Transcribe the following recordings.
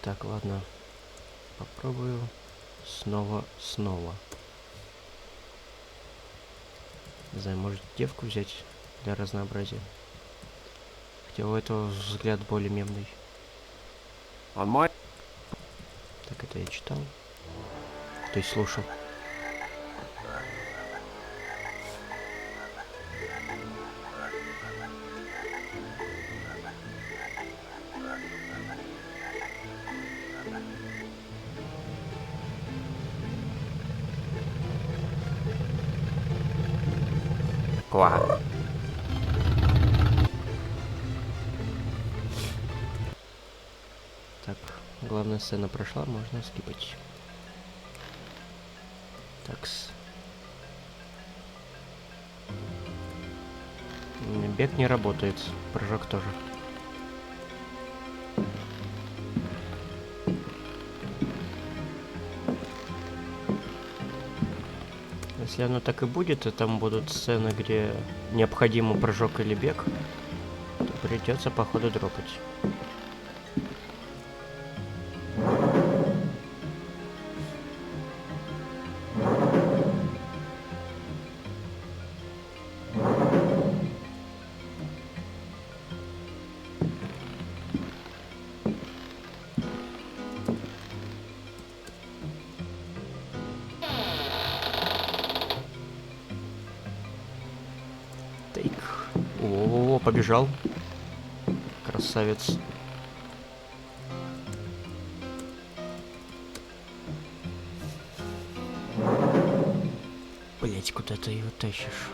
Так, ладно. Попробую снова. Не знаю, может девку взять для разнообразия. Хотя у этого взгляд более мемный. Так, это я читал. То есть слушал. Ква. Так, главная сцена прошла, можно скипать. Такс. Бег не работает, прыжок тоже. Если оно так и будет, и там будут сцены, где необходимо прыжок или бег, то придется походу дропать. Тейк. О, побежал. Красавец. Блять, куда ты его тащишь?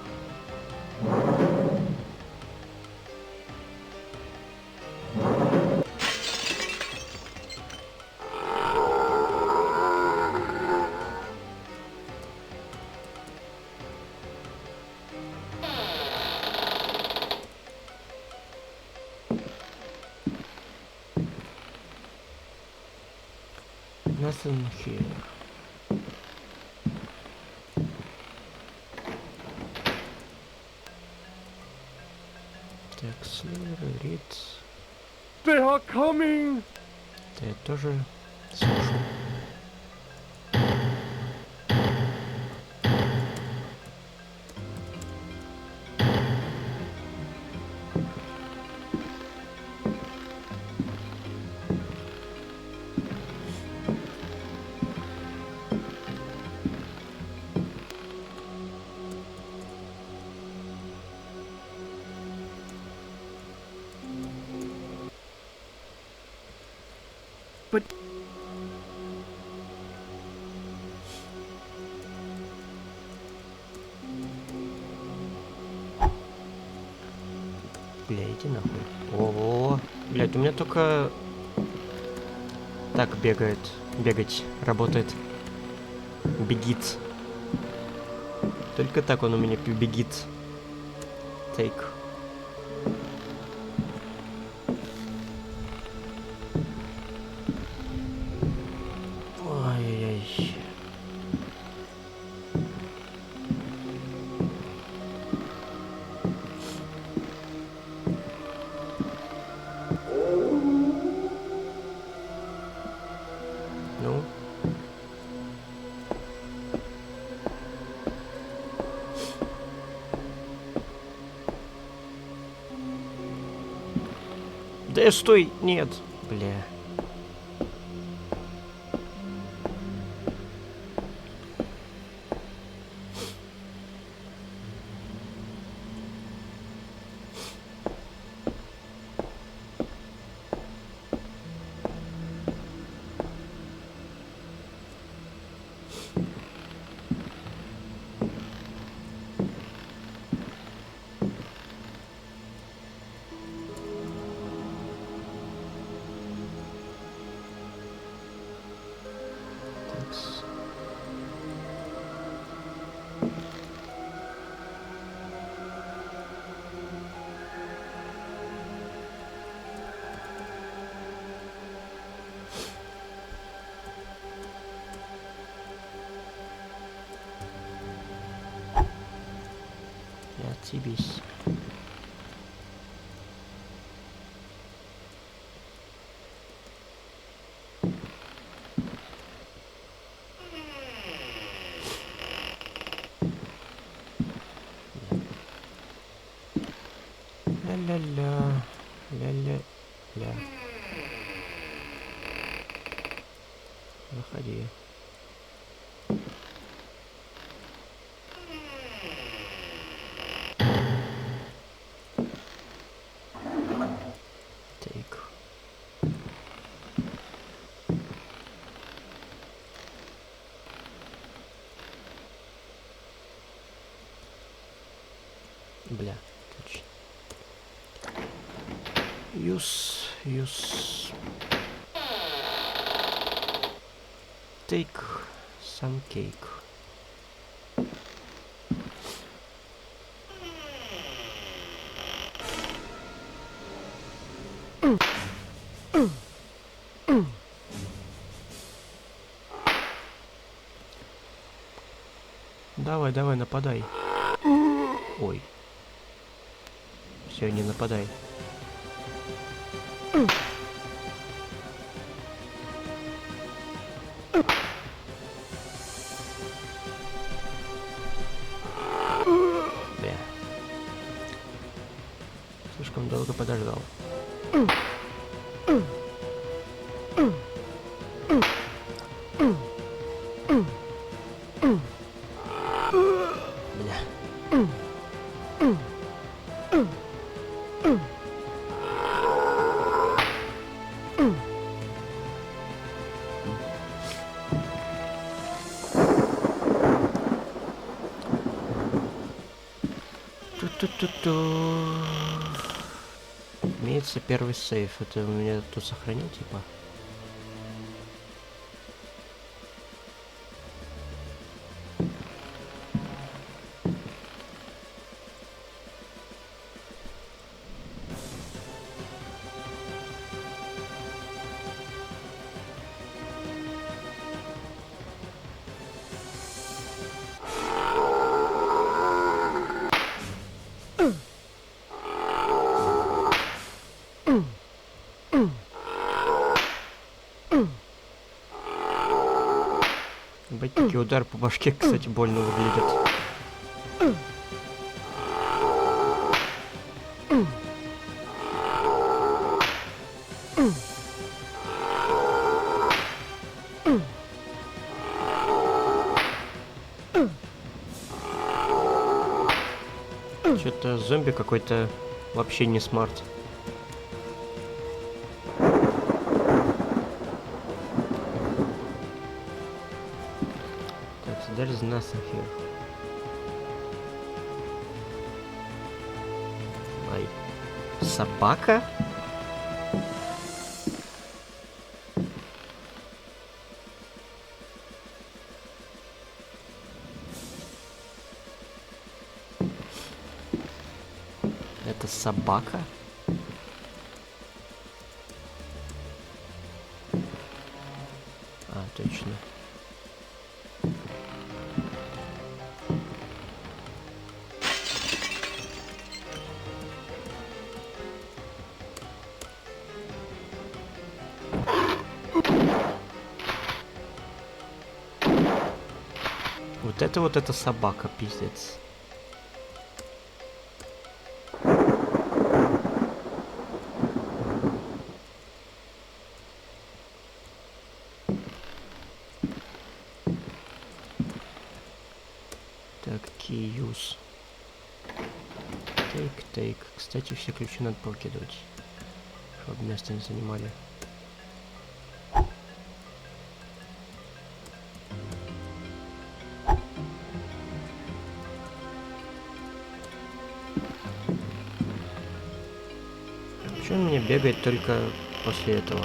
Nothing here. Так, Slayer, Reed. They are coming! Это я тоже слушал. But Бля, иди нахуй. О, блядь, у меня только так бегает. Бегать работает. Бегит. Только так он у меня бегит. Тейк. Ой-ой-ой. Ну. Да стой, нет. Бля. Такс. Я отъебись. Ля-ля-ля. Ля-ля-ля. Заходи. Тейк. Бля, точно. Use. Take some cake. Давай, нападай. Ой. Все, не нападай. Бля. Слишком долго подождал. Бля. Ту-ту-ту-ту. Имеется первый сейф. Это у меня тут сохранил, типа. Такие удар по башке, кстати, больно выглядят. Что-то зомби какой-то вообще не смарт. There's nothing here. Ай. Собака? Это собака? А, точно. Вот это собака, пиздец. Так, key use. Take. Кстати, все ключи надо покидывать, чтобы место не занимали. Почему он мне бегает только после этого?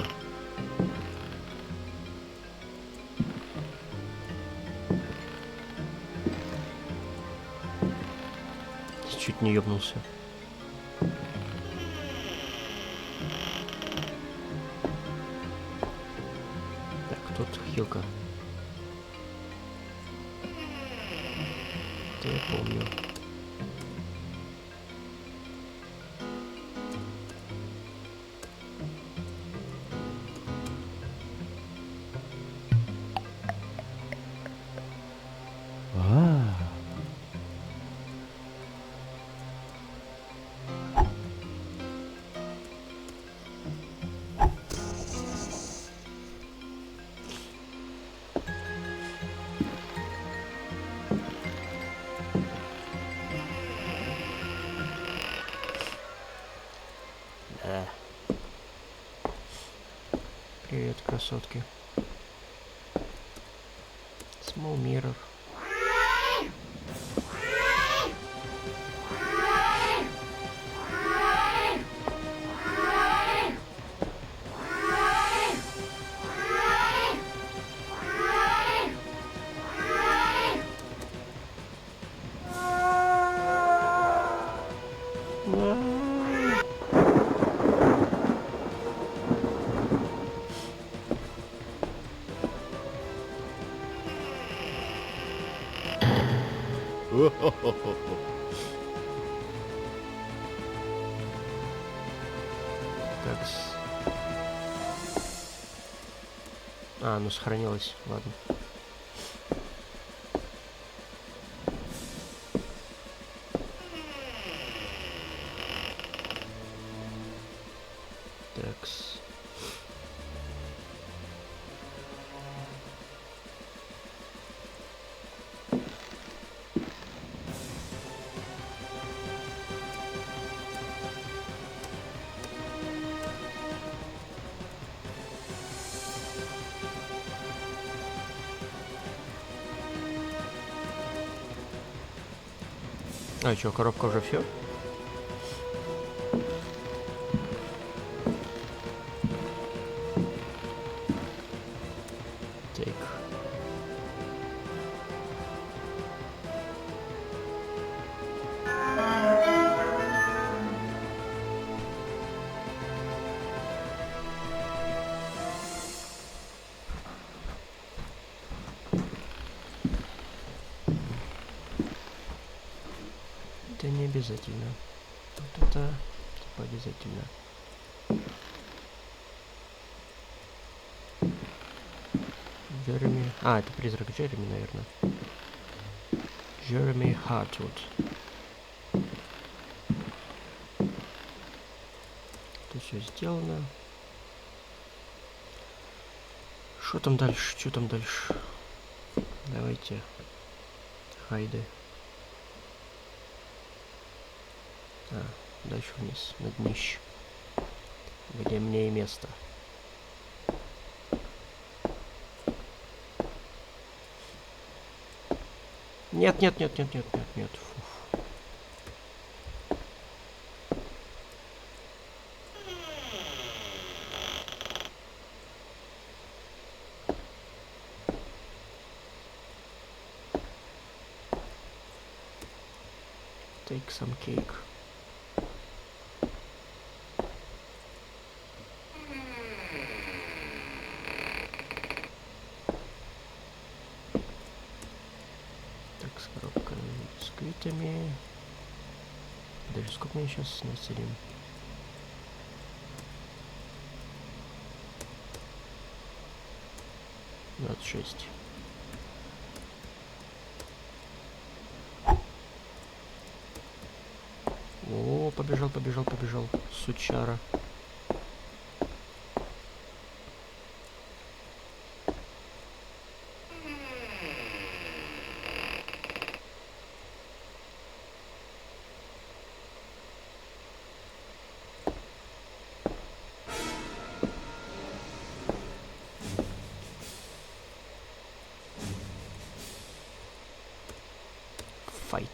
Чуть не ёбнулся. Так, тут хилка. Это я помню. Привет, красотки. Small mirror. Такс. А, ну сохранилось, ладно. Такс. А чё, коробка уже все? Так. Это не обязательно. Вот это типа обязательно. Джереми... А, это призрак Джереми, наверное. Джереми Хартвуд. Тут все сделано. Что там дальше? Что там дальше? Давайте. Хайды. А, дальше вниз, на днище. Где мне и место. Нет, нет, нет, нет, нет, нет, нет. Фу. Take some cake. Так, с коробкой с бисквитами. Даже сколько мне сейчас насадим? 26. О, побежал, побежал, побежал. Сучара. Файт.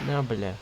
На, бля.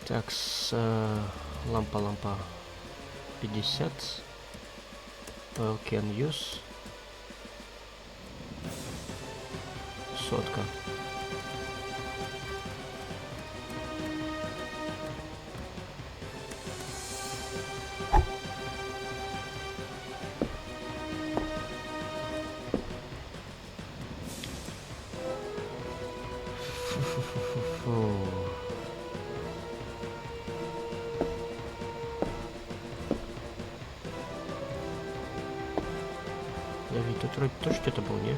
Так, с лампа 50. Well, can use. красотка. Фу. Я ведь тут вроде тоже что-то был, не?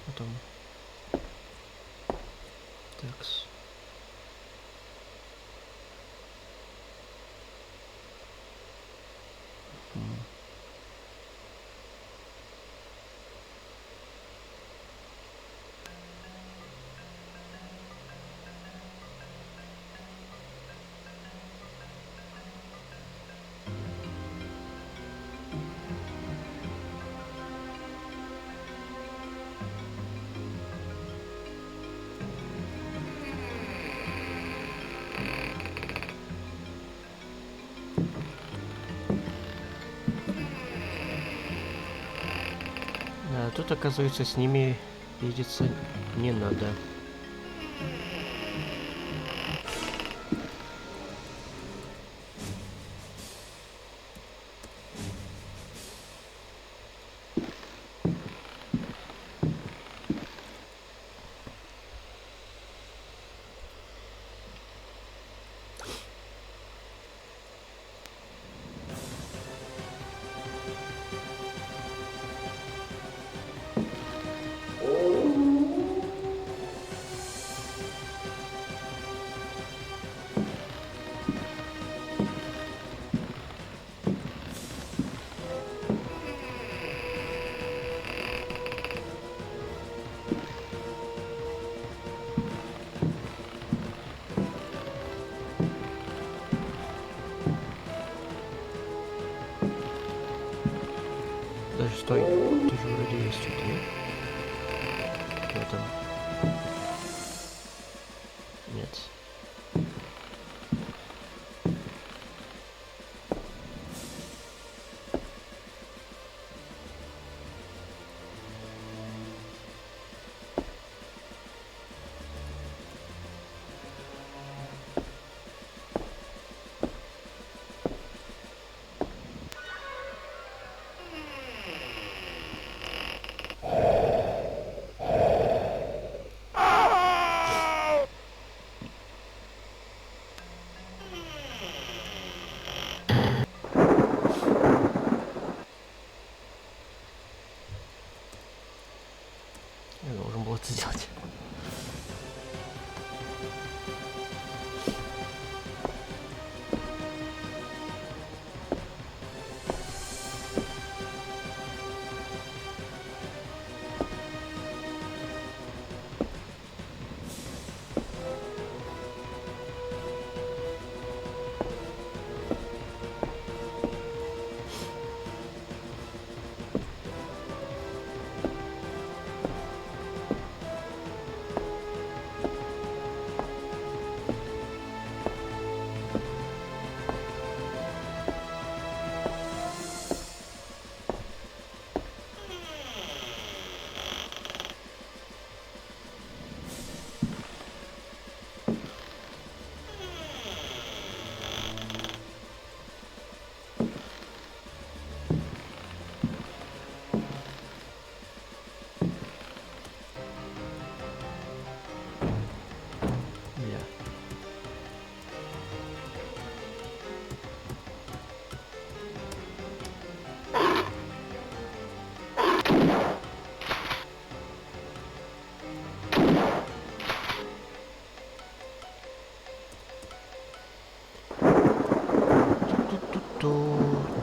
Потом. Такс. Да, тут, оказывается, с ними видеться не надо. Даже стой, ты же вроде есть что-то, нет? В этом. Нет. Я должен был это сделать.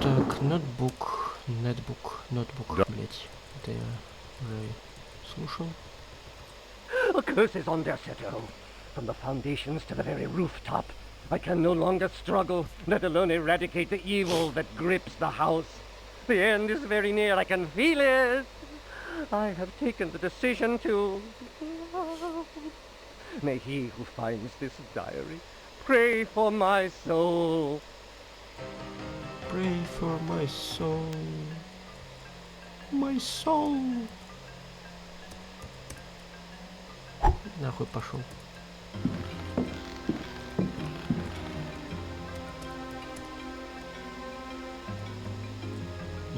Так, ноутбук, Да. блять. Это я уже слушал. A curse is on their citadel, from the foundations to the very rooftop. I can no longer struggle, let alone eradicate the evil that grips the house. The end is very near, I can feel it. I have taken the decision to... May he who finds this diary pray for my soul. Pray for my soul. My soul. Нахуй пошел.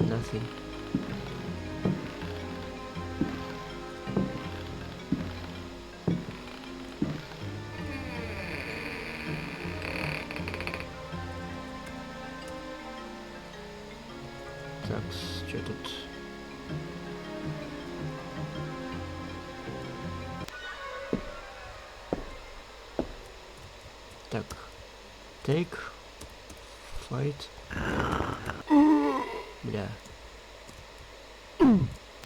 Nothing. Так, что тут? Так, take, fight. Бля.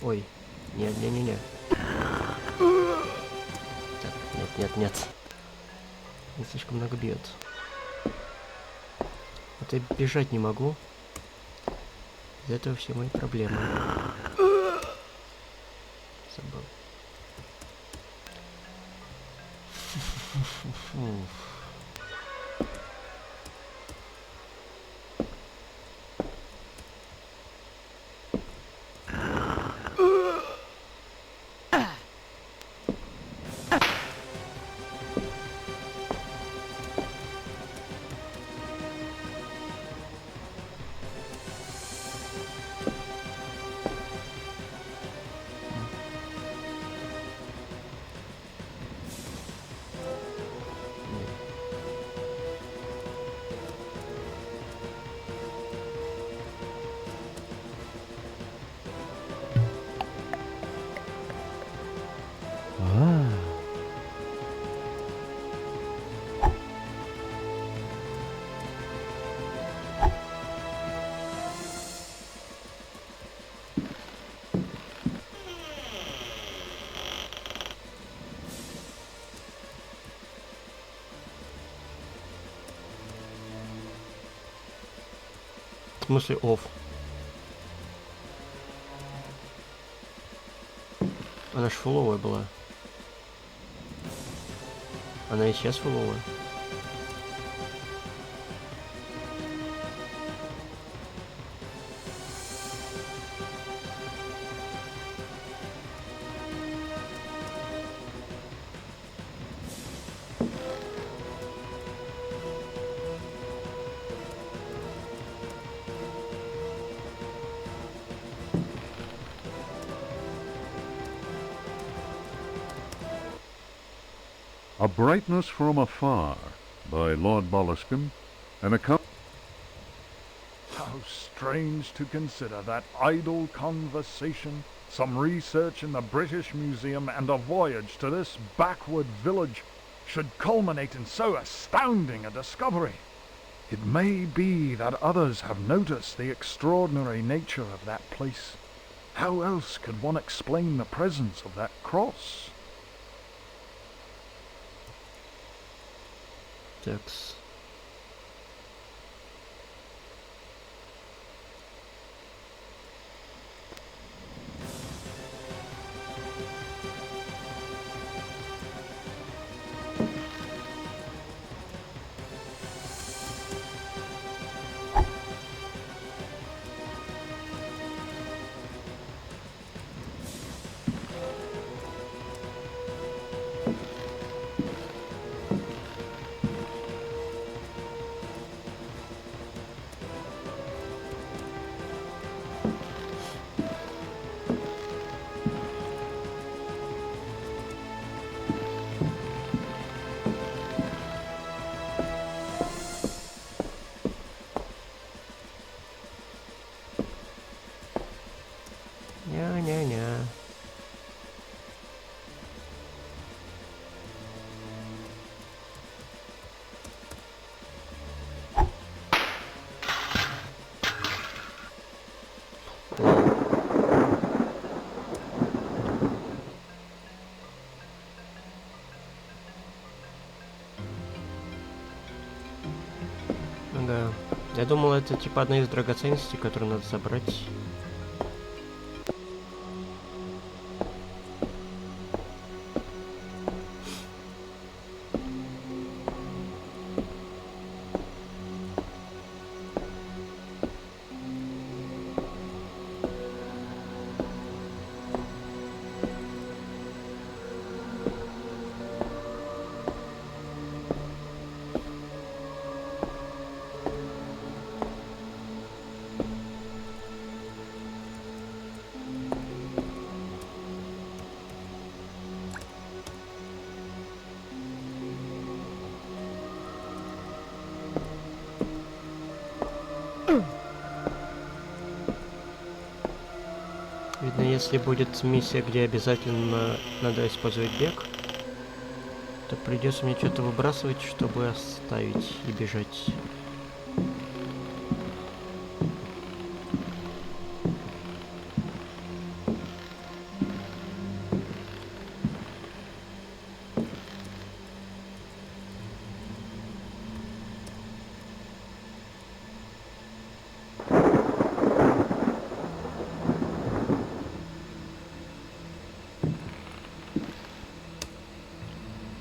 Ой, нет, не. Так, нет. Он слишком много бьет. Вот я бежать не могу. Из этого все мои проблемы. Забыл. В смысле off? Она ж фуловая была. Она и сейчас фуловая. A Brightness from Afar by Lord Boleskine, and a How strange to consider that idle conversation, some research in the British Museum, and a voyage to this backward village should culminate in so astounding a discovery. It may be that others have noticed the extraordinary nature of that place. How else could one explain the presence of that cross? Такс. Ня-ня-ня. Ага. Я думал, это типа одна из драгоценностей, которую надо собрать. Видно, если будет миссия, где обязательно надо использовать бег, то придется мне что-то выбрасывать, чтобы оставить и бежать.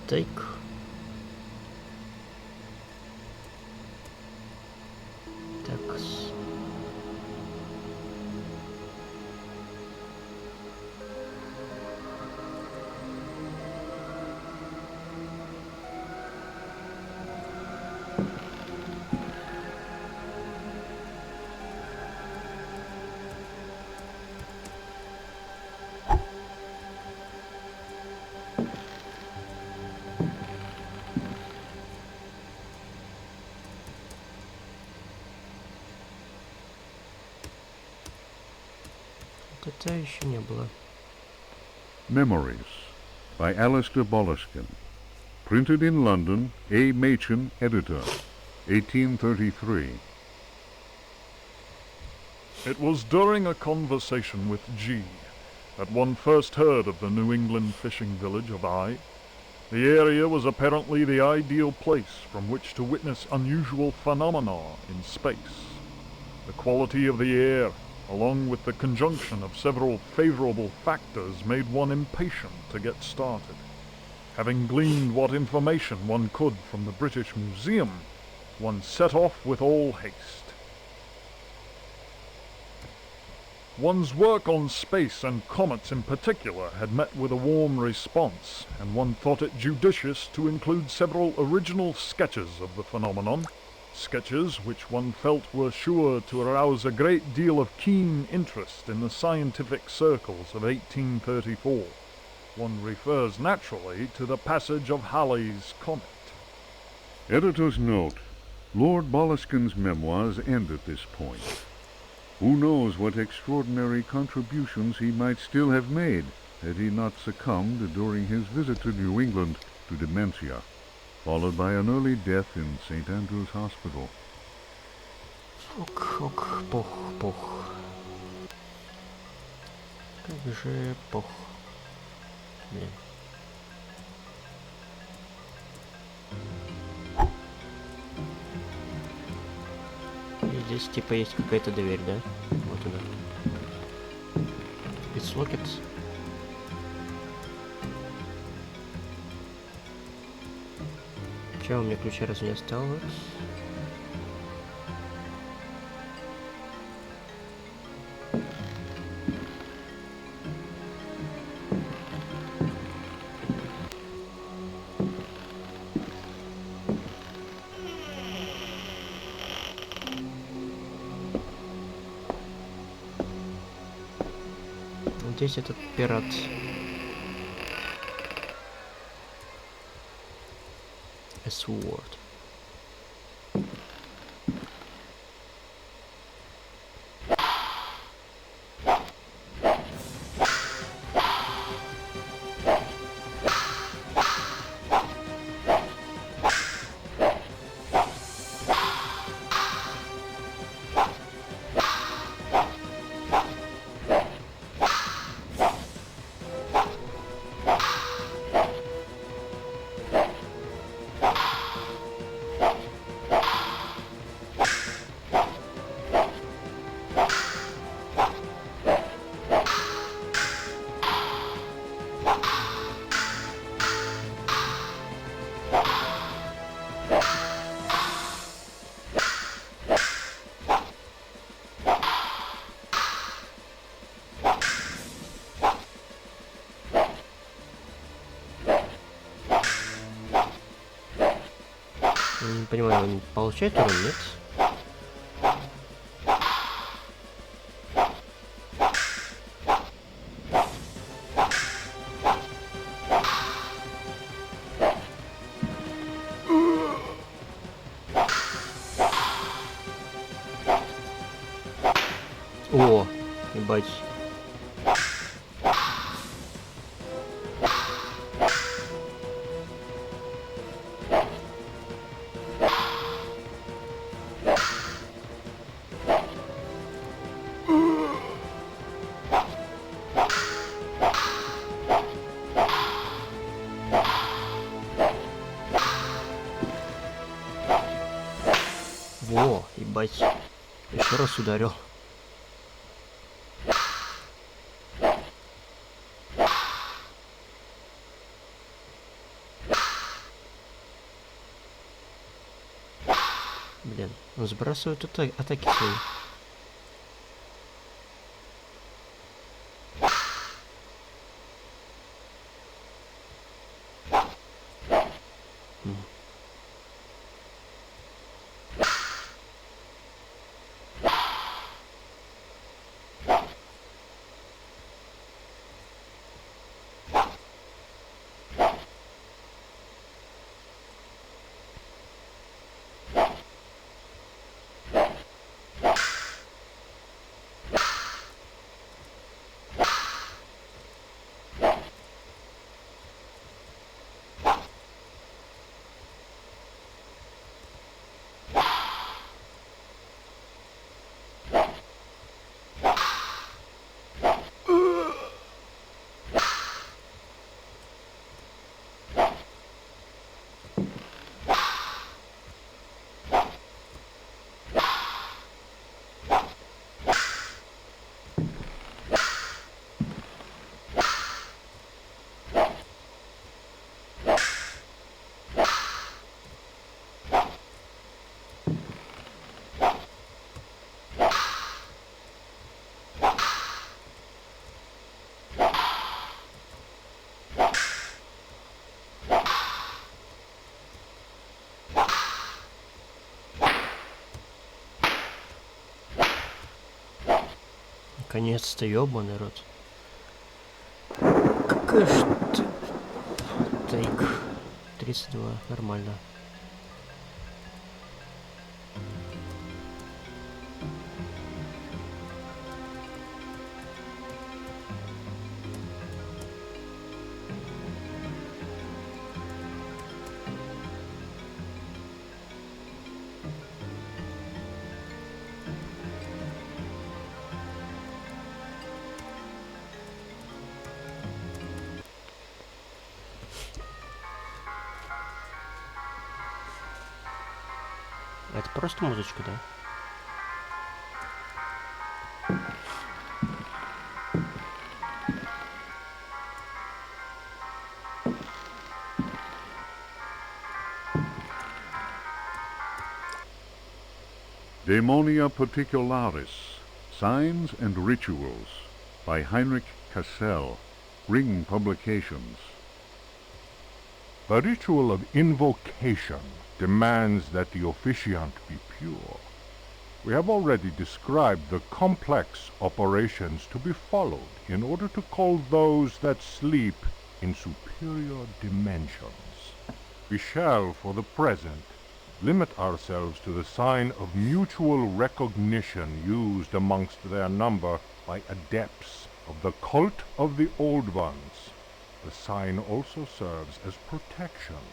Take. Так. Это еще не было. Memories by Alistair Boleskine. Printed in London, A. Machin, editor, 1833. It was during a conversation with G that one first heard of the New England fishing village of I. The area was apparently the ideal place from which to witness unusual phenomena in space. The quality of the air, along with the conjunction of several favorable factors, made one impatient to get started. Having gleaned what information one could from the British Museum, one set off with all haste. One's work on space and comets in particular had met with a warm response, and one thought it judicious to include several original sketches of the phenomenon, sketches which one felt were sure to arouse a great deal of keen interest in the scientific circles of 1834. One refers naturally to the passage of Halley's comet. Editor's note: Lord Boleskine's memoirs end at this point. Who knows what extraordinary contributions he might still have made had he not succumbed during his visit to New England to dementia, followed by an early death in St. Andrew's Hospital. Ок, пох. Как же пох. Блин. И здесь типа есть какая-то дверь, да? Вот туда. It's locked. Чего, у меня ключа разве не осталось? Здесь этот пират. A sword. Не понимаю, он получает урон, нет? О, ебать. Давайте. Еще раз ударил. Блин, он сбрасывает атаки свои. Наконец-то, ёбаный рот. Какая ж ты... Тейк. 32, нормально. Это просто музычка, да? Daemonia Particularis, Signs and Rituals, by Heinrich Cassel, Ring Publications. The ritual of invocation demands that the officiant be pure. We have already described the complex operations to be followed in order to call those that sleep in superior dimensions. We shall, for the present, limit ourselves to the sign of mutual recognition used amongst their number by adepts of the cult of the Old Ones. The sign also serves as protection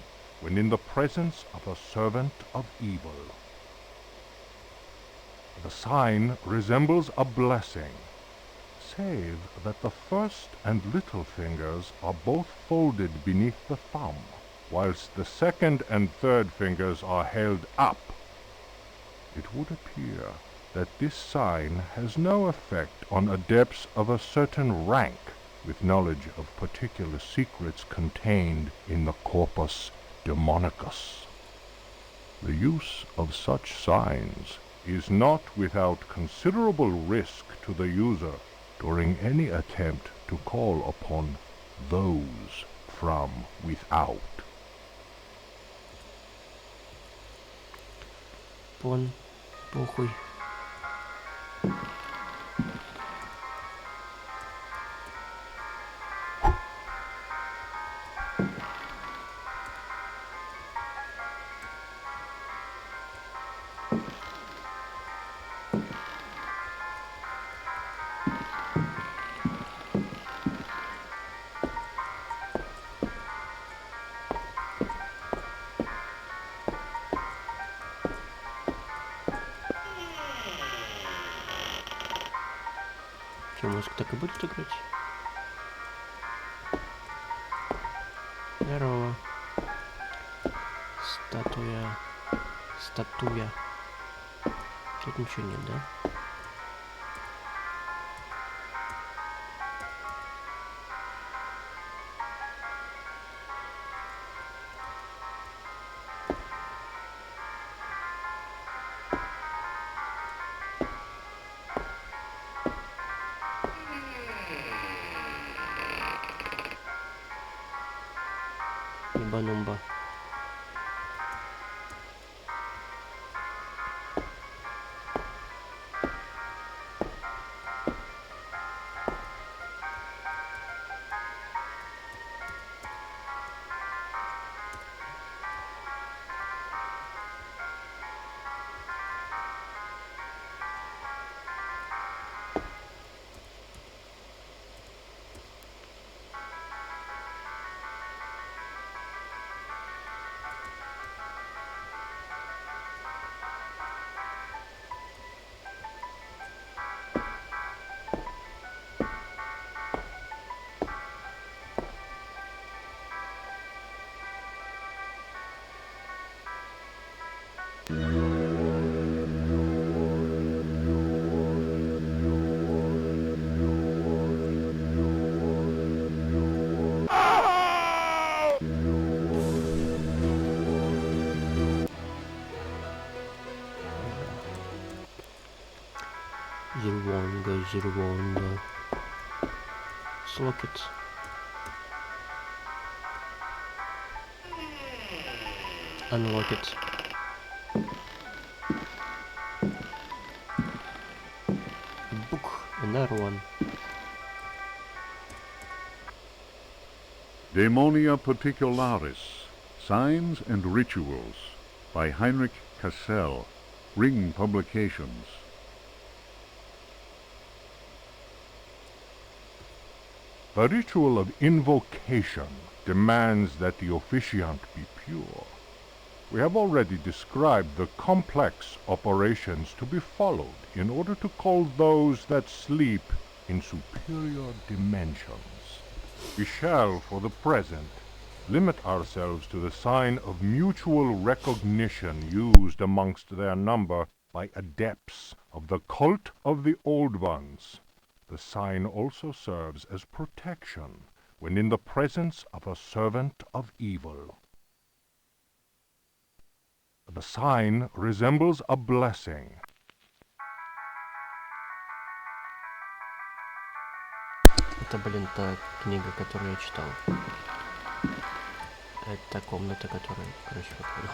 when in the presence of a servant of evil. The sign resembles a blessing, save that the first and little fingers are both folded beneath the thumb, whilst the second and third fingers are held up. It would appear that this sign has no effect on adepts of a certain rank, with knowledge of particular secrets contained in the corpus demonicus. The use of such signs is not without considerable risk to the user during any attempt to call upon those from without. Похуй. Что, музыка так и будет играть? Здорово. Статуя. Тут ничего нет, да? Ибанумба. Zirwonga. Lock it. Unlock it. Book. Another one. Daemonia Particularis, Signs and Rituals, by Heinrich Cassel, Ring Publications. The ritual of invocation demands that the officiant be pure. We have already described the complex operations to be followed in order to call those that sleep in superior dimensions. We shall, for the present, limit ourselves to the sign of mutual recognition used amongst their number by adepts of the cult of the Old Ones. The sign also serves as protection when in the presence of a servant of evil. The sign resembles a blessing. Это, блин, та книга, которую я читал. Это та комната, которая, короче, я понял.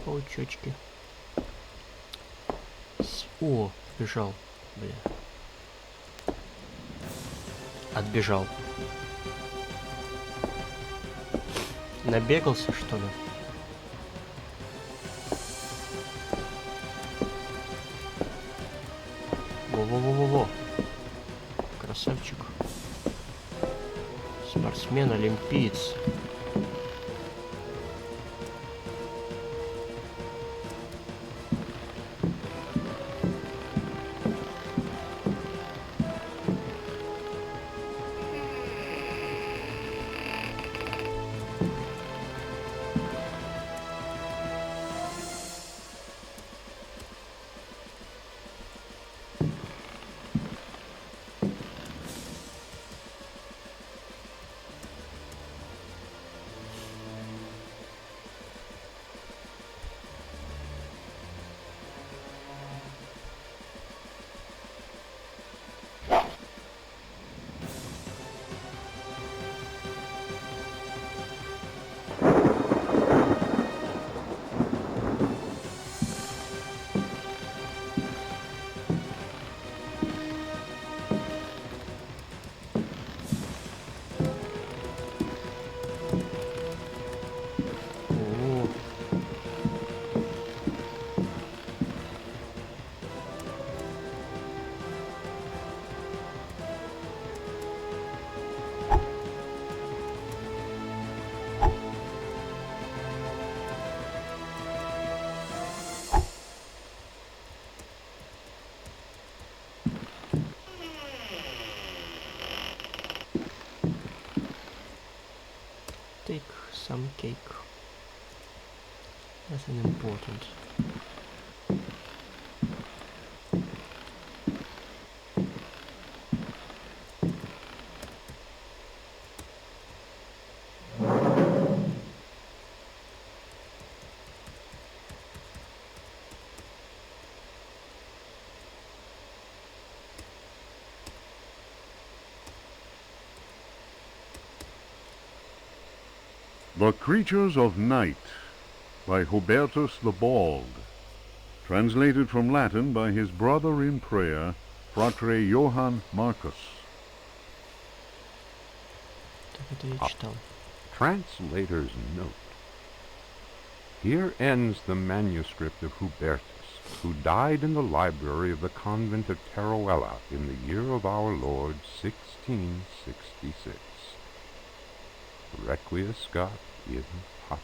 Паучочки. О, бежал. Бля. Отбежал. Набегался, что ли? Во-во-во-во-во. Красавчик. Спортсмен, олимпиец. some cake. That's an important. The Creatures of Night by Hubertus the Bald, translated from Latin by his brother in prayer, Fratre Johann Marcus. Так это я читал. Translator's note. Here ends the manuscript of Hubertus, who died in the library of the convent of Teruella in the year of our Lord 1666. Requiescat in pace.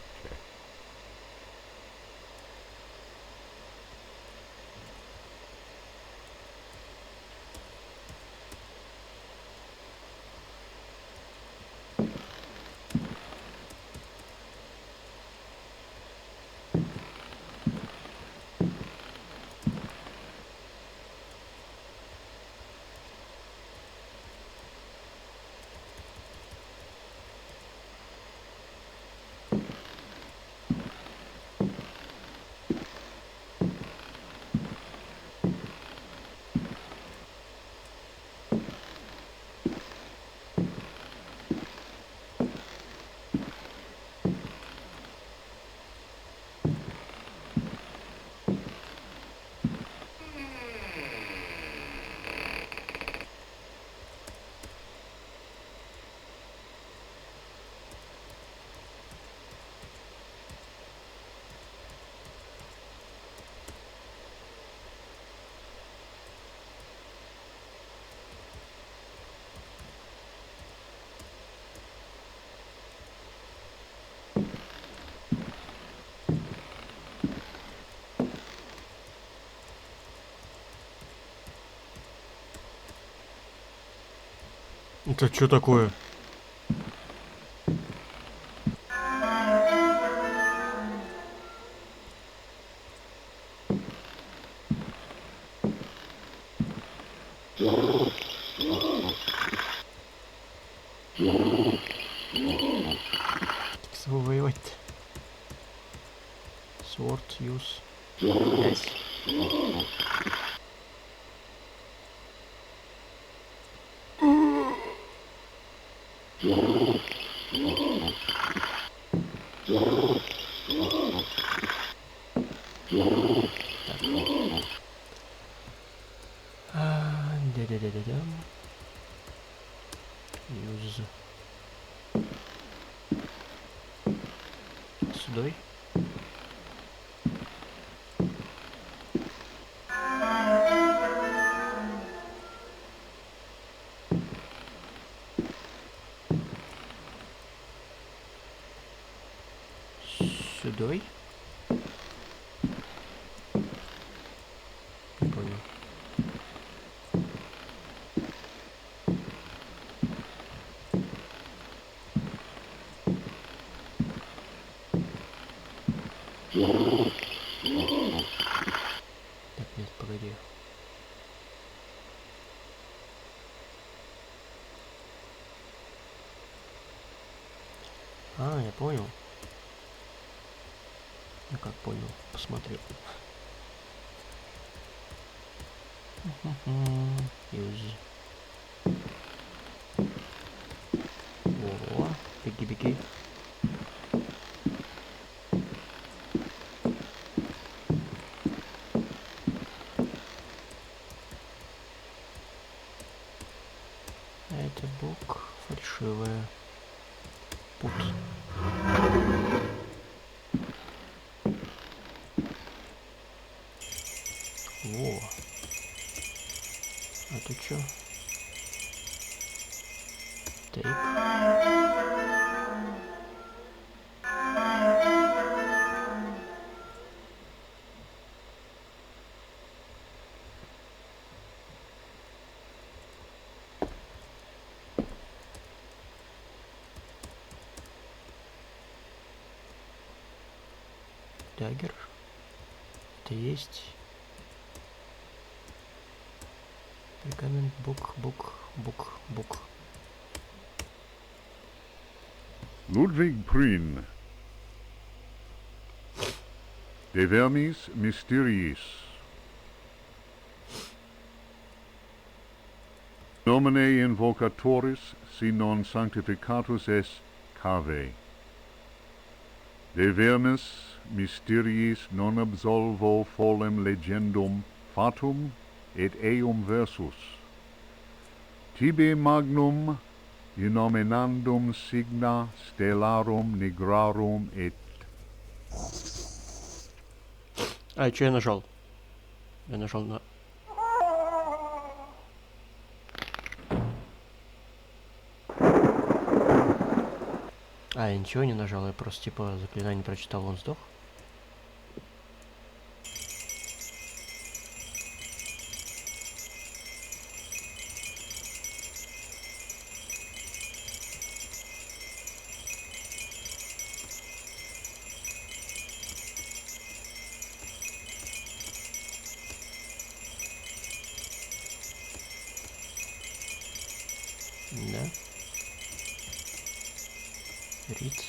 Это что такое? Как с его воевать-то? Sword use. Yes. Да-да-да-да-да. Use. Сюда. Сюда. Не понял. Так, нет, погоди. А, я понял. Я как понял, посмотрел. Use. О, беги-беги. Это бок фальшивая. Пут. Во. А ты чё? Тейк. Дагер. Это есть. Пергамент, бук. Ludwig Prien. De vermis mysteriis. Nomine invocatoris si non sanctificatus est cave. De vermis mysteriis non absolvo folem legendum fatum et eum versus. Tibi magnum innominandum signa stellarum nigrarum et... А, что я нажал? Я нажал на... А, я ничего не нажал, я просто типа заклинание прочитал, он сдох. Да. Рит.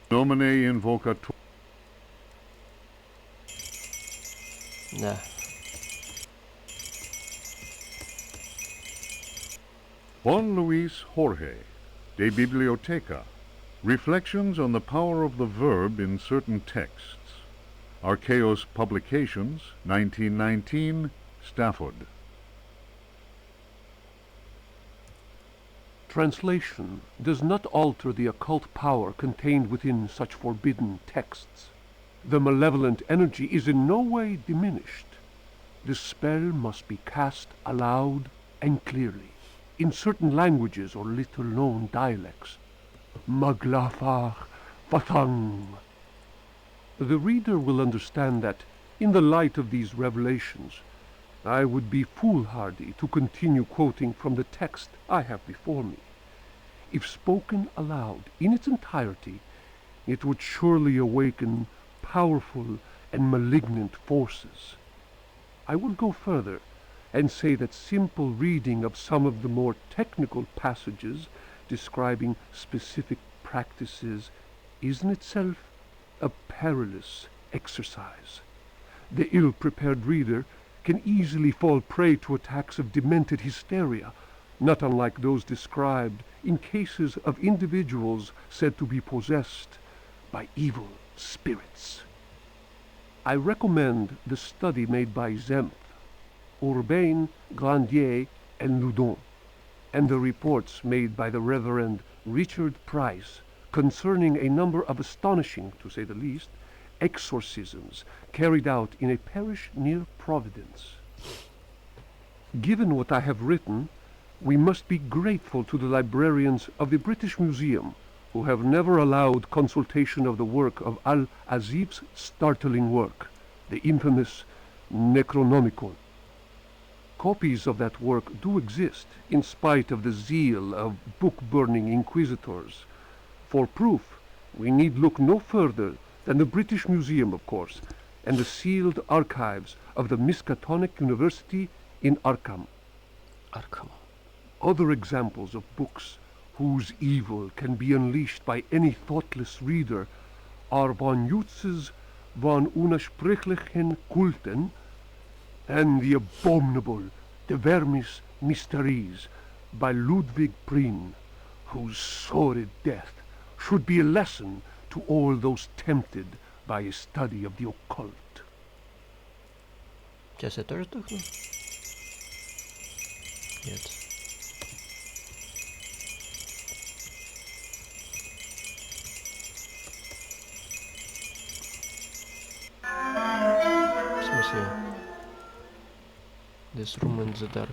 Nomine invocator... Да. Juan Luis Jorge, De Bibliotheca. Reflections on the power of the verb in certain texts. Archaeos Publications, 1919, Stafford. Translation does not alter the occult power contained within such forbidden texts. The malevolent energy is in no way diminished. The spell must be cast aloud and clearly, in certain languages or little-known dialects. Maglafach Fatang. The reader will understand that, in the light of these revelations, I would be foolhardy to continue quoting from the text I have before me. If spoken aloud in its entirety, it would surely awaken powerful and malignant forces. I will go further and say that simple reading of some of the more technical passages describing specific practices is in itself a perilous exercise. The ill-prepared reader can easily fall prey to attacks of demented hysteria, not unlike those described in cases of individuals said to be possessed by evil spirits. I recommend the study made by Zemf, Urbain, Grandier, and Loudon, and the reports made by the Reverend Richard Price concerning a number of astonishing, to say the least, exorcisms carried out in a parish near Providence. Given what I have written, we must be grateful to the librarians of the British Museum, who have never allowed consultation of the work of Al-Azib's startling work, the infamous Necronomicon. Copies of that work do exist, in spite of the zeal of book-burning inquisitors. For proof, we need look no further than the British Museum, of course, and the sealed archives of the Miskatonic University in Arkham. Arkham. Other examples of books whose evil can be unleashed by any thoughtless reader are von Jutz's von Unersprechlichen Kulten and the abominable De Vermis Mysteries by Ludwig Prien, whose sordid death should be a lesson to all those tempted by a study of the occult. Сейчас я тоже сдохну? Нет. В смысле? This Room in the Dark.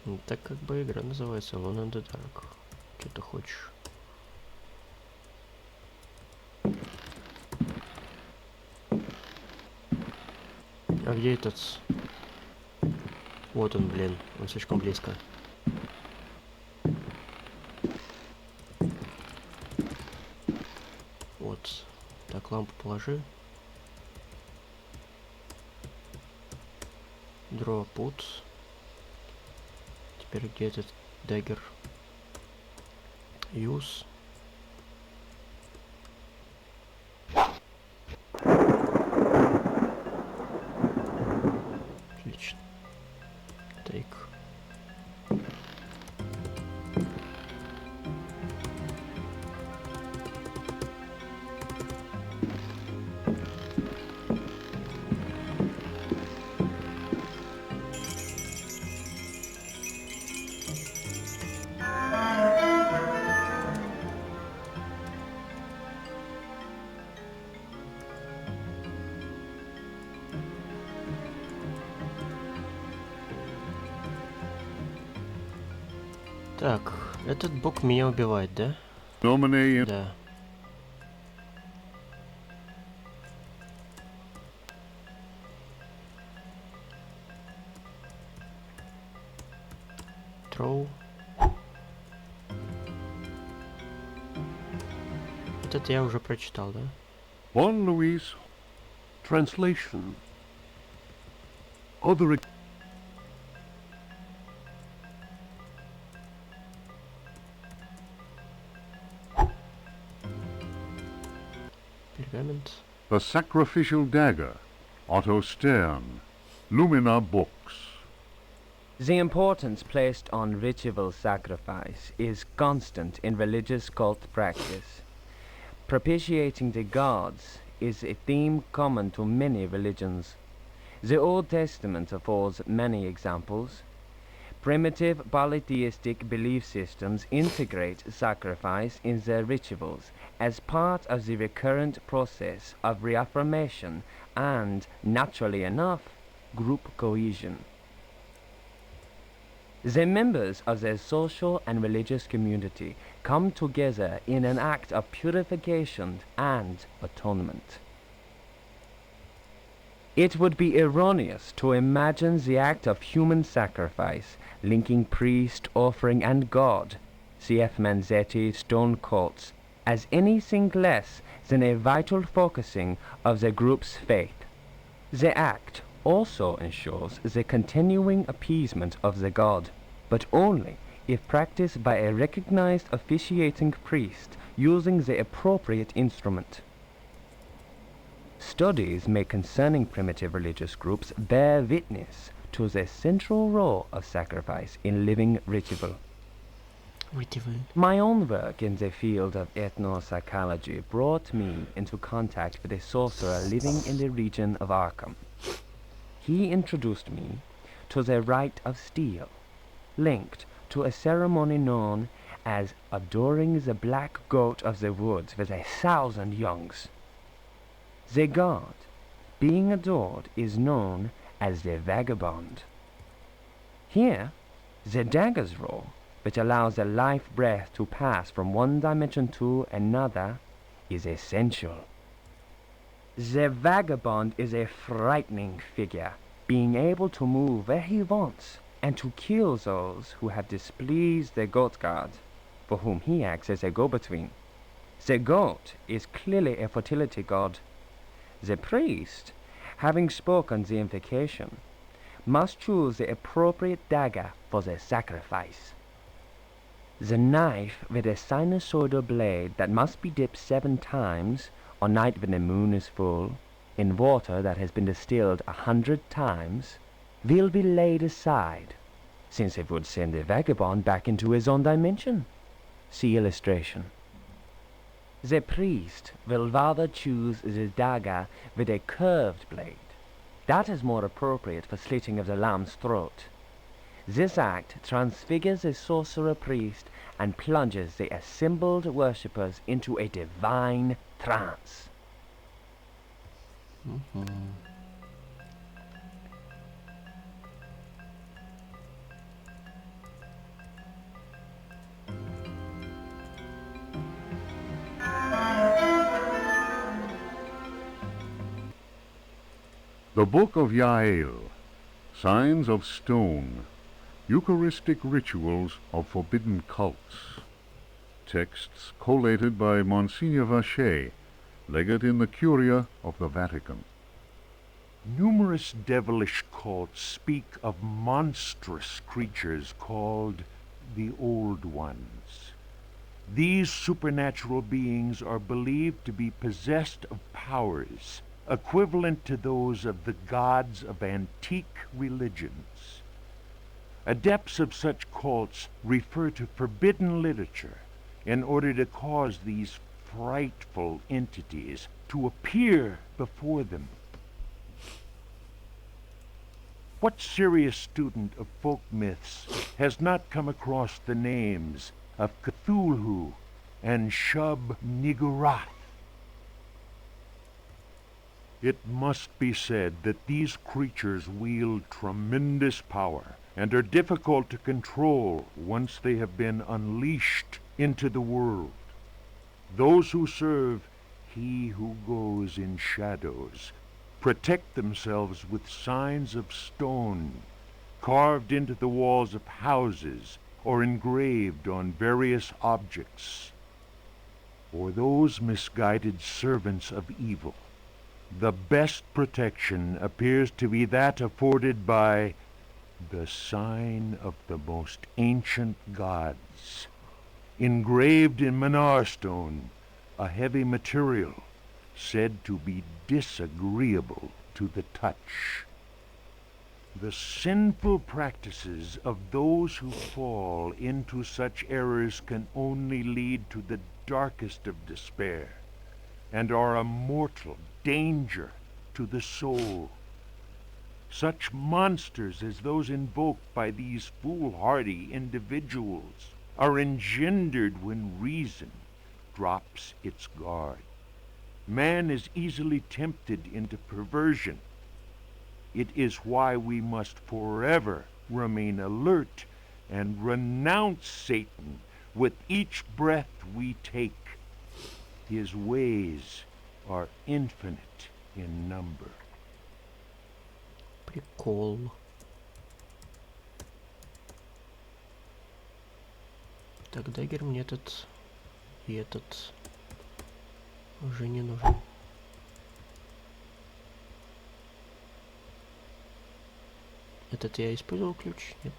Ну, так как бы игра называется Alone in the Dark. Что ты хочешь? А где этот? Вот он, блин. Он слишком близко. Вот. Так, лампу положи. Draw put. Теперь где этот dagger? Use. Отлично. Take. Так, этот бог меня убивает, да? Nominee Да. Throw. Этот я уже прочитал, да? Juan Luis Translation. Other Пергамент. The Sacrificial Dagger, Otto Stern, Lumina Books. The importance placed on ritual sacrifice is constant in religious cult practice. Propitiating the gods is a theme common to many religions. The Old Testament affords many examples. Primitive polytheistic belief systems integrate sacrifice in their rituals as part of the recurrent process of reaffirmation and, naturally enough, group cohesion. The members of their social and religious community come together in an act of purification and atonement. It would be erroneous to imagine the act of human sacrifice linking priest, offering, and God, cf. Manzetti stone cults, as anything less than a vital focusing of the group's faith. The act also ensures the continuing appeasement of the god, but only if practiced by a recognized officiating priest using the appropriate instrument. Studies made concerning primitive religious groups bear witness to the central role of sacrifice in living ritual. My own work in the field of ethnopsychology brought me into contact with a sorcerer living in the region of Arkham. He introduced me to the rite of steel, linked to a ceremony known as adoring the black goat of the woods with 1,000 youngs. The god being adored is known as the vagabond. Here, the dagger's role, which allows the life breath to pass from one dimension to another, is essential. The vagabond is a frightening figure, being able to move where he wants and to kill those who have displeased the goat god, for whom he acts as a go-between. The goat is clearly a fertility god. The priest, having spoken the invocation, must choose the appropriate dagger for the sacrifice. The knife with a sinusoidal blade that must be dipped 7 times on night when the moon is full in water that has been distilled 100 times will be laid aside, since it would send the vagabond back into his own dimension. See illustration. The priest will rather choose the dagger with a curved blade. That is more appropriate for slitting of the lamb's throat. This act transfigures the sorcerer priest and plunges the assembled worshippers into a divine trance. The Book of Yael, Signs of Stone, Eucharistic Rituals of Forbidden Cults. Texts collated by Monsignor Vacher, legate in the Curia of the Vatican. Numerous devilish cults speak of monstrous creatures called the Old Ones. These supernatural beings are believed to be possessed of powers equivalent to those of the gods of antique religions. Adepts of such cults refer to forbidden literature in order to cause these frightful entities to appear before them. What serious student of folk myths has not come across the names of Cthulhu and Shub-Niggurath? It must be said that these creatures wield tremendous power and are difficult to control once they have been unleashed into the world. Those who serve He who goes in shadows protect themselves with signs of stone, carved into the walls of houses or engraved on various objects. For those misguided servants of evil, the best protection appears to be that afforded by the sign of the most ancient gods, engraved in Manar stone, a heavy material said to be disagreeable to the touch. The sinful practices of those who fall into such errors can only lead to the darkest of despair, and are a mortal danger to the soul. Such monsters as those invoked by these foolhardy individuals are engendered when reason drops its guard. Man is easily tempted into perversion. It is why we must forever remain alert and renounce Satan with each breath we take. His ways are infinite in number. Прикол. Так, дагер мне этот и этот уже не нужен. Этот я использовал ключ? Нет.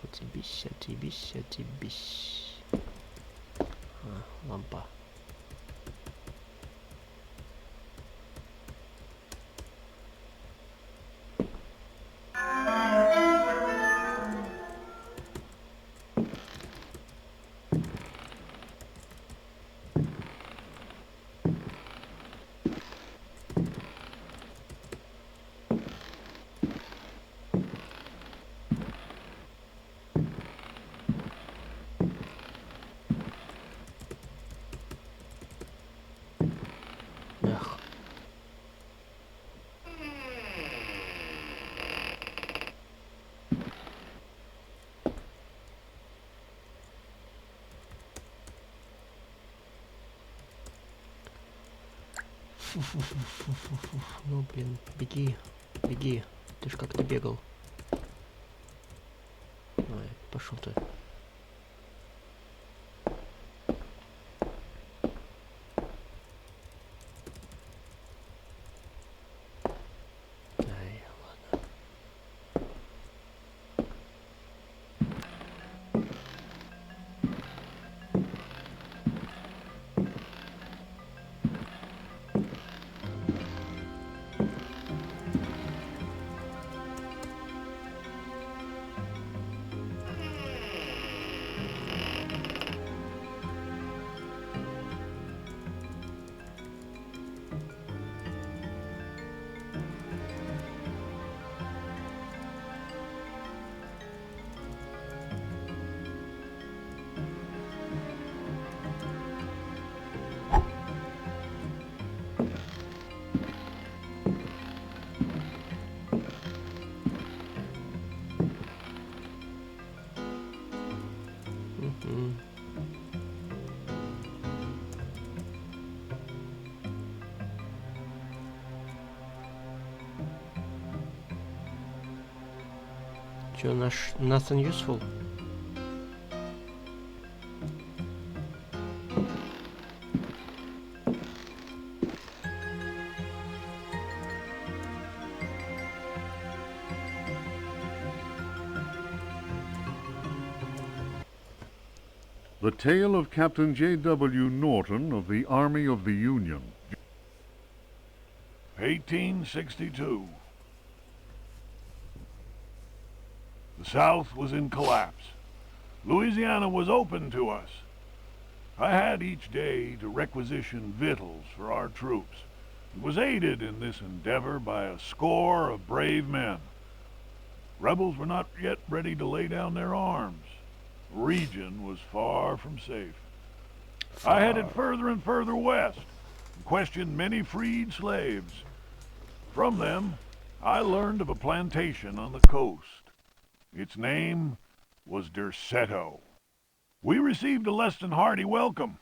Отъебись, отъебись, отъебись. А, лампа. Эх. Фу-фу-фу-фу-фу-фу. Ну, блин, беги, беги. Ты ж как-то бегал. Ой, пошел ты. Ай, ладно. Nothing useful. The Tale of Captain J.W. Norton of the Army of the Union. 1862. The South was in collapse. Louisiana was open to us. I had each day to requisition victuals for our troops, and was aided in this endeavor by a score of brave men. Rebels were not yet ready to lay down their arms. The region was far from safe. I headed further and further west, and questioned many freed slaves. From them, I learned of a plantation on the coast. Its name was Derceto. We received a less than hearty welcome.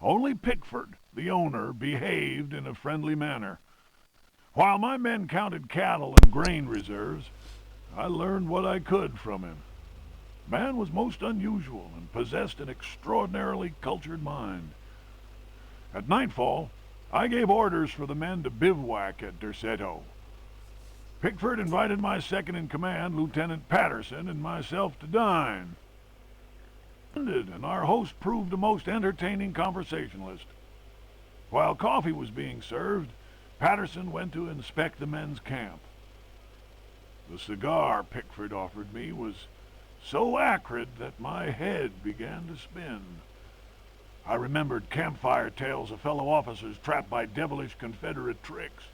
Only Pickford, the owner, behaved in a friendly manner. While my men counted cattle and grain reserves, I learned what I could from him. Man was most unusual and possessed an extraordinarily cultured mind. At nightfall, I gave orders for the men to bivouac at Derceto. Pickford invited my second-in-command, Lieutenant Patterson, and myself to dine. And our host proved a most entertaining conversationalist. While coffee was being served, Patterson went to inspect the men's camp. The cigar Pickford offered me was so acrid that my head began to spin. I remembered campfire tales of fellow officers trapped by devilish Confederate tricks.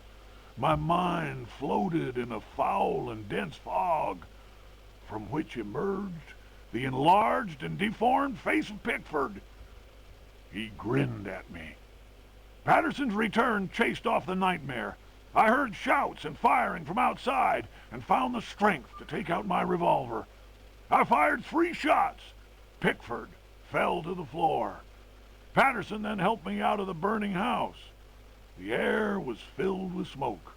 My mind floated in a foul and dense fog, from which emerged the enlarged and deformed face of Pickford. He grinned at me. Patterson's return chased off the nightmare. I heard shouts and firing from outside and found the strength to take out my revolver. I fired 3 shots. Pickford fell to the floor. Patterson then helped me out of the burning house. The air was filled with smoke.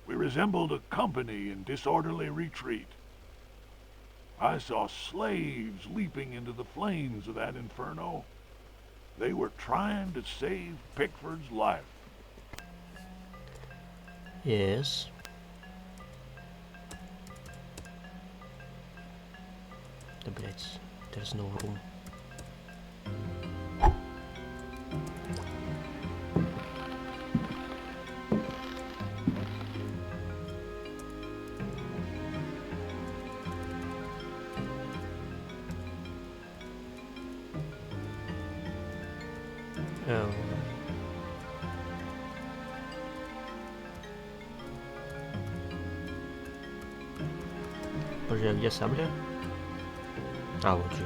We resembled a company in disorderly retreat. I saw slaves leaping into the flames of that inferno. They were trying to save Pickford's life. Yes. Да, блять, there's no room. Подожди, а где сабля? А, вот же.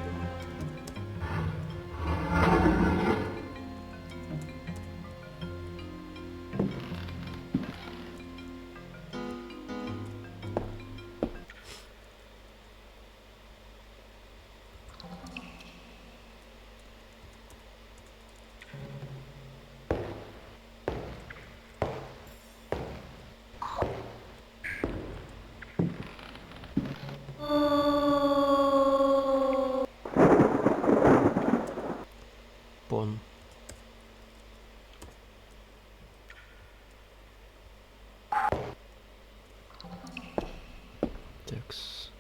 Пон. Такс.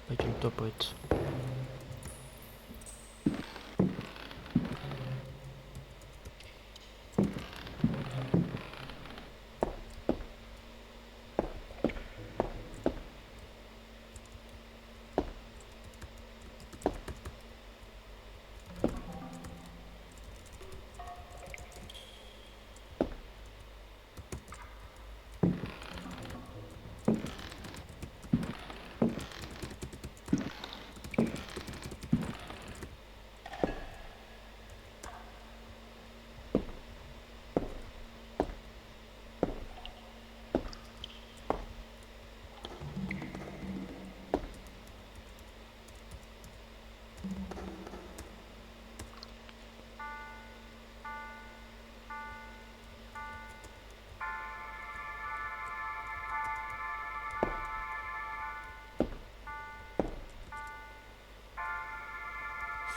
Пойдем топать.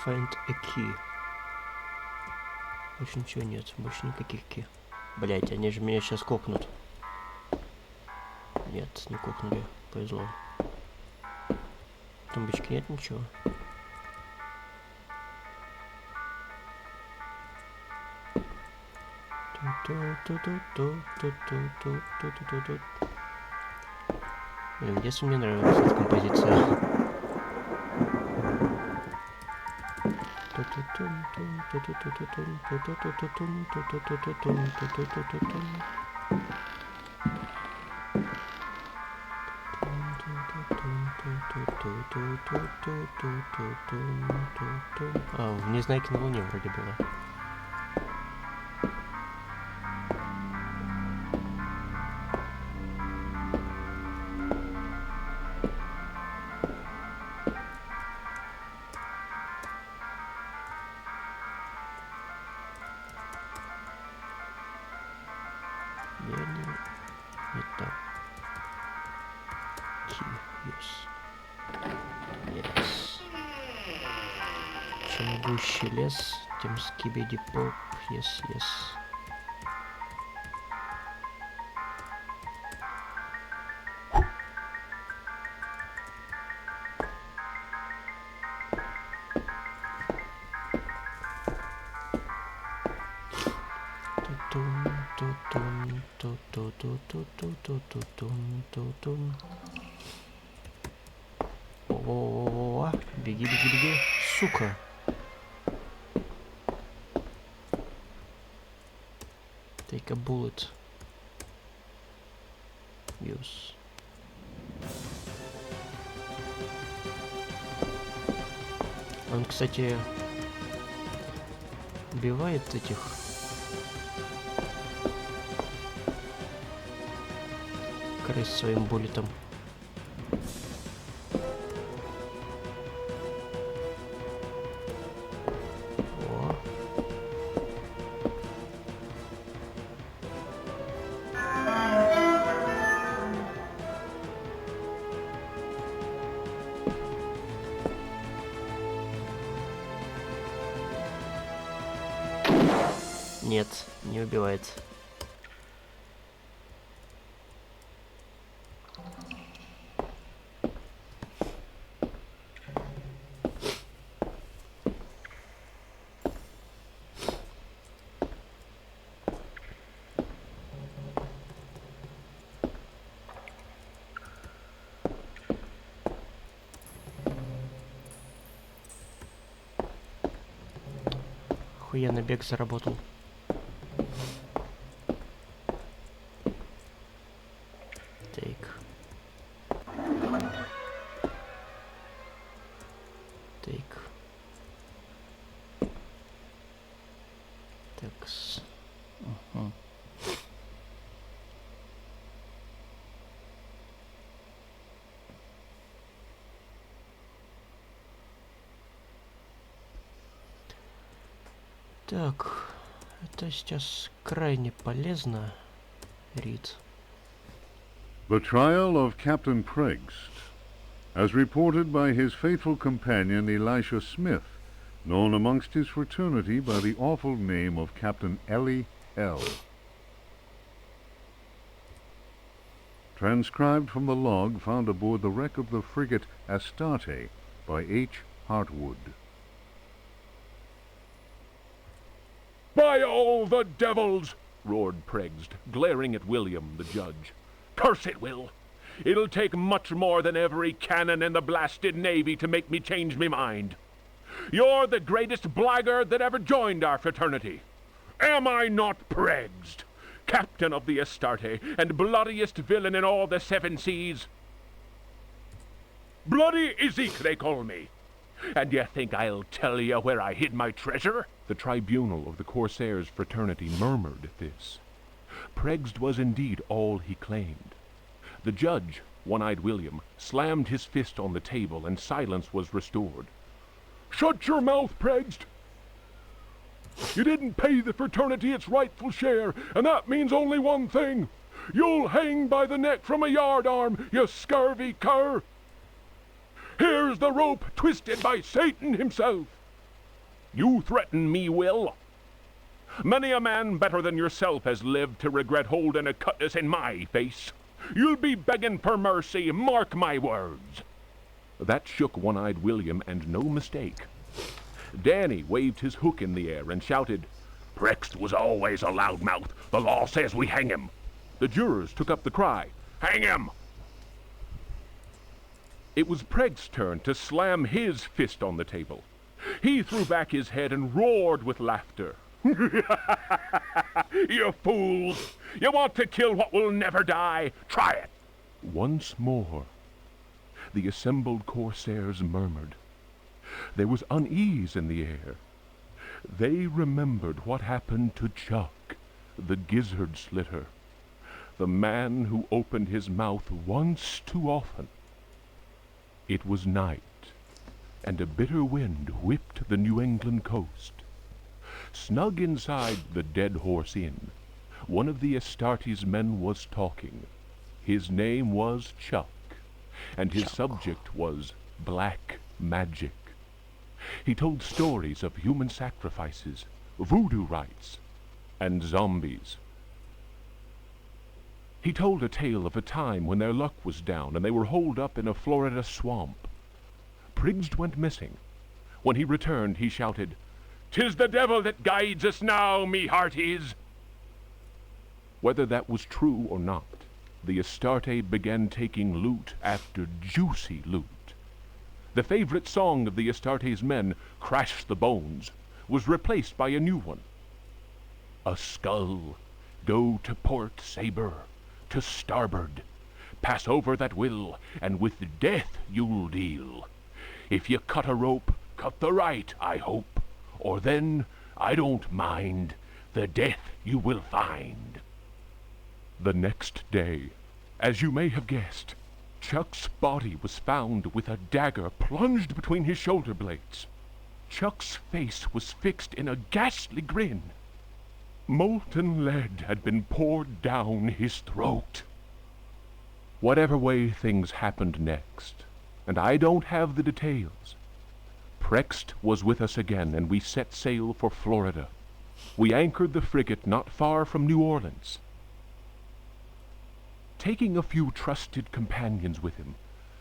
Find a key. Больше ничего нет, больше никаких ки. Блять, они же меня сейчас кокнут. Нет, не кокнули, повезло. В тумбочке нет ничего. Блин, в детстве мне нравилась эта композиция. А, в Незнайке на Луне вроде было. Это yes. Чем гуще лес, тем скибиди поп, yes. О, беги, сука. Take a bullet. Use. Он, кстати, убивает этих крыс своим буллетом. Нет, не убивает. Охуенно бег заработал. Такс. Так, это сейчас крайне полезно, Рид. The trial of Captain Preggst, as reported by his faithful companion Elisha Smith, known amongst his fraternity by the awful name of Captain Ellie L. Transcribed from the log found aboard the wreck of the frigate Astarte by H. Hartwood. "By all the devils!" roared Preggst, glaring at William, the judge. "Curse it, Will! It'll take much more than every cannon in the blasted Navy to make me change me mind. You're the greatest blackguard that ever joined our fraternity. Am I not Preggst, captain of the Astarte, and bloodiest villain in all the 7 seas? Bloody Ezek, they call me. And you think I'll tell you where I hid my treasure?" The tribunal of the Corsairs fraternity murmured at this. Preggst was indeed all he claimed. The judge, One-Eyed William, slammed his fist on the table and silence was restored. "Shut your mouth, Preggst! You didn't pay the fraternity its rightful share, and that means only one thing. You'll hang by the neck from a yardarm, you scurvy cur! Here's the rope twisted by Satan himself. You threaten me, Will? Many a man better than yourself has lived to regret holding a cutlass in my face. You'll be begging for mercy, mark my words. That shook One-Eyed William, and no mistake. Danny waved his hook in the air and shouted, "Prext was always a loudmouth. The law says we hang him." The jurors took up the cry, "Hang him!" It was Preg's turn to slam his fist on the table. He threw back his head and roared with laughter. "You fools! You want to kill what will never die? Try it!" Once more, the assembled corsairs murmured. There was unease in the air. They remembered what happened to Chuck, the gizzard slitter, the man who opened his mouth once too often. It was night, and a bitter wind whipped the New England coast. Snug inside the Dead Horse Inn, one of the Astartes men was talking. His name was Chuck, and his subject was black magic. He told stories of human sacrifices, voodoo rites, and zombies. He told a tale of a time when their luck was down and they were holed up in a Florida swamp. Prigst went missing. When he returned, he shouted, "'Tis the devil that guides us now, me hearties!" Whether that was true or not, the Astarte began taking loot after juicy loot. The favorite song of the Astartes men, "Crash the Bones," was replaced by a new one. "A skull, go to port, saber, to starboard. Pass over that will, and with death you'll deal. If you cut a rope, cut the right, I hope, or then, I don't mind, the death you will find." The next day, as you may have guessed, Chuck's body was found with a dagger plunged between his shoulder blades. Chuck's face was fixed in a ghastly grin. Molten lead had been poured down his throat. Whatever way things happened next, and I don't have the details, Prext was with us again, and we set sail for Florida. We anchored the frigate not far from New Orleans. Taking a few trusted companions with him,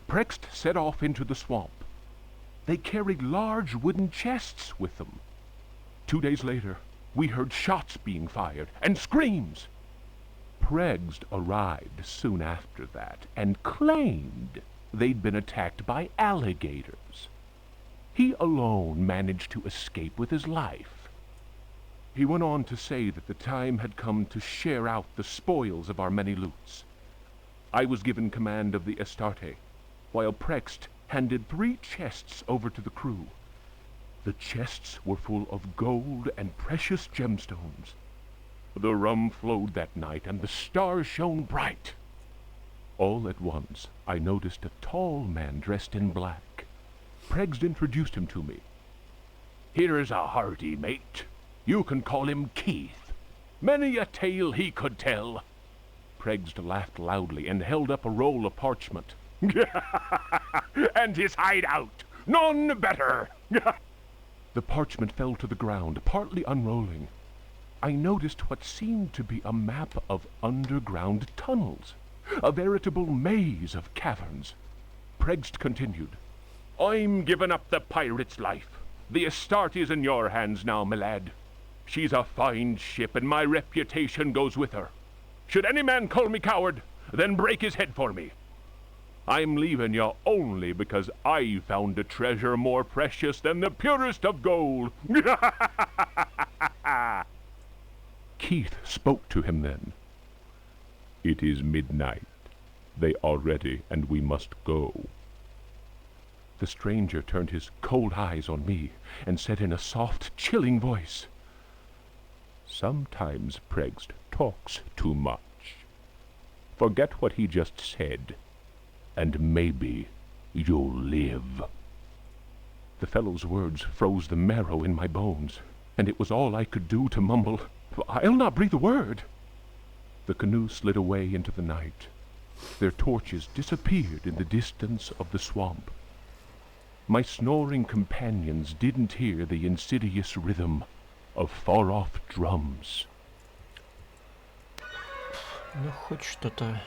Prext set off into the swamp. They carried large wooden chests with them. 2 days later, we heard shots being fired and screams. Prext arrived soon after that and claimed they'd been attacked by alligators. He alone managed to escape with his life. He went on to say that the time had come to share out the spoils of our many loots. I was given command of the Astarte, while Prext handed 3 chests over to the crew. The chests were full of gold and precious gemstones. The rum flowed that night, and the stars shone bright. All at once, I noticed a tall man dressed in black. Prext introduced him to me. "Here's a hearty mate. You can call him Keith. Many a tale he could tell." Prext laughed loudly and held up a roll of parchment. "And his hideout, none better." The parchment fell to the ground, partly unrolling. I noticed what seemed to be a map of underground tunnels, a veritable maze of caverns. Prext continued, "I'm giving up the pirate's life. The Astarte is in your hands now, my lad. She's a fine ship, and my reputation goes with her. Should any man call me coward, then break his head for me. I'm leaving you only because I found a treasure more precious than the purest of gold." Keith spoke to him then. "It is midnight. They are ready, and we must go." The stranger turned his cold eyes on me and said in a soft, chilling voice, "Sometimes Prext talks too much. Forget what he just said, and maybe you'll live." The fellow's words froze the marrow in my bones, and it was all I could do to mumble, "I'll not breathe a word." The canoe slid away into the night. Their torches disappeared in the distance of the swamp. My snoring companions didn't hear the insidious rhythm of far-off drums. Ну, хоть что-то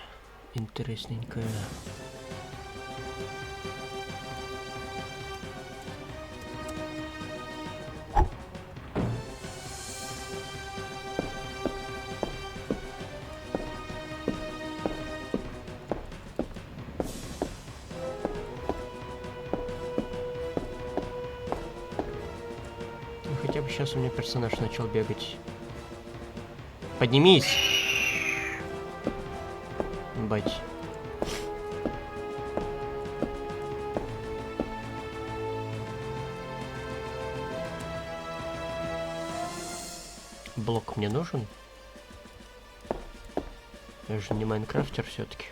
интересненькое. Хотя бы сейчас у меня персонаж начал бегать. Поднимись! Бать. Блок мне нужен? Я же не майнкрафтер все-таки.